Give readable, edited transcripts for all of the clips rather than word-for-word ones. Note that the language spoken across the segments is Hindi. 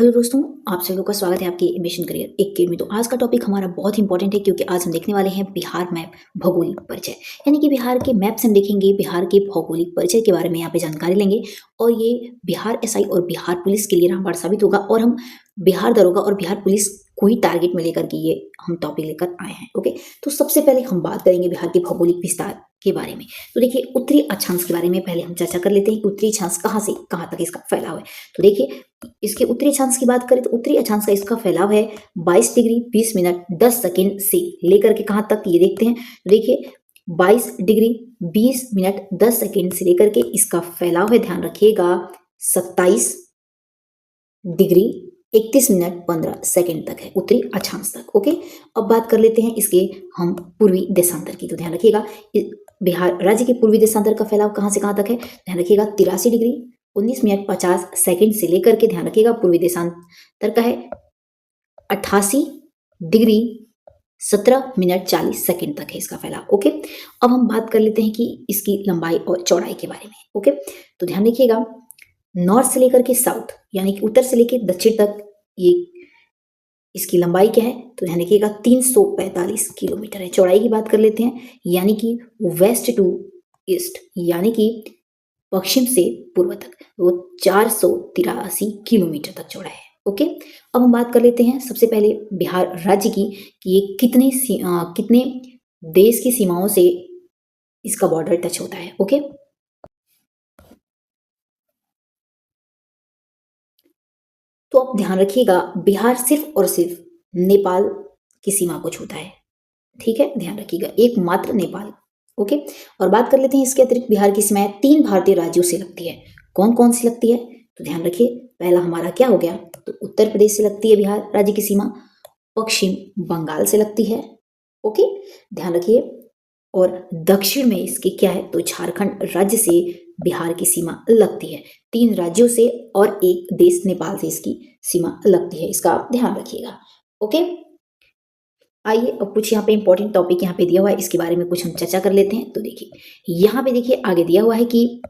हेलो दोस्तों, आप सभी लोगों का स्वागत है आपके मिशन करियर एक के में। तो आज का टॉपिक हमारा बहुत इंपॉर्टेंट है क्योंकि आज हम देखने वाले हैं बिहार मैप भौगोलिक परिचय। यानी कि बिहार के मैप से हम देखेंगे बिहार के भौगोलिक परिचय के बारे में यहाँ पे जानकारी लेंगे और ये बिहार एसआई और बिहार पुलिस के लिए रामबाण साबित होगा और हम बिहार दरोगा और बिहार पुलिस को ही टारगेट में लेकर के ये हम टॉपिक लेकर आए हैं। ओके, तो सबसे पहले हम बात करेंगे बिहार के भौगोलिक विस्तार के बारे में। तो देखिए, उत्तरी अक्षांश के बारे में पहले हम चर्चा कर लेते हैं कि उत्तरी अक्षांश कहाँ से कहाँ तक इसका फैलाव है। तो देखिए, इसके उत्तरी अक्षांश की बात करें तो उत्तरी अक्षांश का इसका फैलाव है 22 डिग्री 20 मिनट 10 सेकेंड से लेकर के कहाँ तक, ये देखते हैं। तो देखिए, 22 डिग्री 20 मिनट 10 सेकेंड से लेकर के इसका फैलाव है, ध्यान रखिएगा, 27 डिग्री 31 मिनट 15 सेकेंड तक है, उत्तरी अक्षांश तक। ओके, अब बात कर लेते हैं इसके हम पूर्वी देशांतर की। तो ध्यान रखिएगा, बिहार राज्य के पूर्वी देशांतर का फैलाव कहाँ से कहाँ तक है, ध्यान रखिएगा, 83 डिग्री 19 मिनट 50 सेकेंड से लेकर के, ध्यान रखिएगा, पूर्वी देशांतर का है 88 डिग्री 17 मिनट 40 सेकेंड तक है इसका फैलाव। ओके, अब हम बात कर लेते हैं कि इसकी लंबाई और चौड़ाई के बारे में। ओके, तो ध्यान रखिएगा, नॉर्थ से लेकर के साउथ यानी कि उत्तर से लेकर दक्षिण तक ये इसकी लंबाई क्या है, तो ध्यान रखिएगा 345 किलोमीटर है। चौड़ाई की बात कर लेते हैं, यानी कि वेस्ट टू ईस्ट यानी कि पश्चिम से पूर्व तक वो 483 किलोमीटर तक चौड़ा है। ओके, अब हम बात कर लेते हैं सबसे पहले बिहार राज्य की कि ये कितने देश की सीमाओं से इसका बॉर्डर टच होता है। ओके, तो आप ध्यान रखिएगा, बिहार सिर्फ और सिर्फ नेपाल की सीमा को छूता है। ठीक है, ध्यान रखिएगा, एकमात्र नेपाल। ओके, और बात कर लेते हैं इसके अतिरिक्त बिहार की सीमाएं 3 भारतीय राज्यों से लगती है। कौन कौन सी लगती है, तो ध्यान रखिए, पहला हमारा क्या हो गया, तो उत्तर प्रदेश से लगती है बिहार राज्य की सीमा, पश्चिम बंगाल से लगती है। ओके, ध्यान रखिए, और दक्षिण में इसके क्या है, तो झारखंड राज्य से बिहार की सीमा लगती है। 3 राज्यों से और एक देश नेपाल से इसकी सीमा लगती है, इसका आप ध्यान रखिएगा। ओके, आइए अब कुछ यहाँ पे इंपॉर्टेंट टॉपिक यहाँ पे दिया हुआ है, इसके बारे में कुछ हम चर्चा कर लेते हैं। तो देखिए, यहाँ पे देखिए आगे दिया हुआ है कि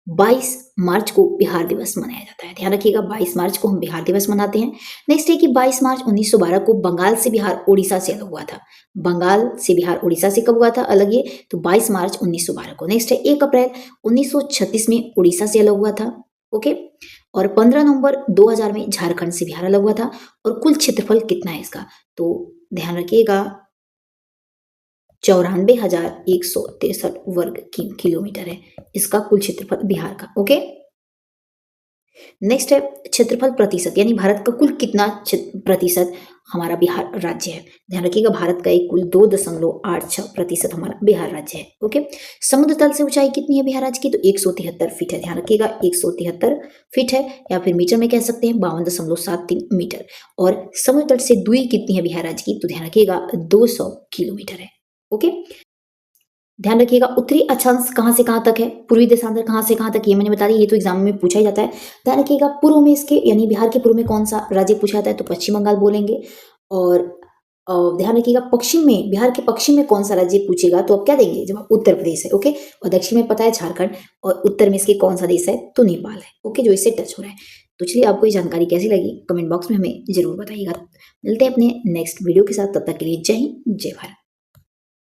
22 मार्च को बिहार दिवस मनाया जाता है। ध्यान रखिएगा, 22 मार्च को हम बिहार दिवस मनाते हैं। नेक्स्ट है कि 22 मार्च 1912 को बंगाल से बिहार उड़ीसा से अलग हुआ था। बंगाल से बिहार उड़ीसा से कब हुआ था अलग, ये तो 22 मार्च 1912 को। नेक्स्ट है 1 अप्रैल 1936 में उड़ीसा से अलग हुआ था। ओके, और 15 नवंबर 2000 में झारखंड से बिहार अलग हुआ था। और कुल क्षेत्रफल कितना है इसका, तो ध्यान रखिएगा, 94,163 वर्ग किलोमीटर है इसका कुल क्षेत्रफल बिहार का। ओके, नेक्स्ट है क्षेत्रफल प्रतिशत, यानी भारत का कुल कितना प्रतिशत हमारा बिहार राज्य है। ध्यान रखिएगा, भारत का एक कुल 2.86% हमारा बिहार राज्य है। ओके, समुद्र तल से ऊंचाई कितनी है बिहार राज्य की, तो 173 फीट है। ध्यान रखिएगा, 173 फीट है, या फिर मीटर में कह सकते हैं 52.73 मीटर। और समुद्र तल से दूरी कितनी है बिहार राज्य की, तो ध्यान रखिएगा 200 किलोमीटर है। ओके, ध्यान रखिएगा, उत्तरी अक्षांश कहाँ से कहाँ तक है, पूर्वी देशांतर कहाँ से कहाँ तक, ये मैंने बता दिया, ये तो एग्जाम में पूछा ही जाता है। ध्यान रखिएगा, पूर्व में इसके यानी बिहार के पूर्व में कौन सा राज्य पूछा जाता है, तो पश्चिम बंगाल बोलेंगे। और ध्यान रखिएगा, पश्चिम में, बिहार के पश्चिम में कौन सा राज्य पूछेगा तो आप क्या देंगे, जब उत्तर प्रदेश है। ओके, और दक्षिण में पता है झारखंड, और उत्तर में इसके कौन सा देश है, तो नेपाल है। ओके, जो इससे टच हो रहा है। तो चलिए, आपको ये जानकारी कैसी लगी कमेंट बॉक्स में हमें जरूर बताइएगा। मिलते हैं अपने नेक्स्ट वीडियो के साथ, तब तक के लिए जय हिंद जय भारत।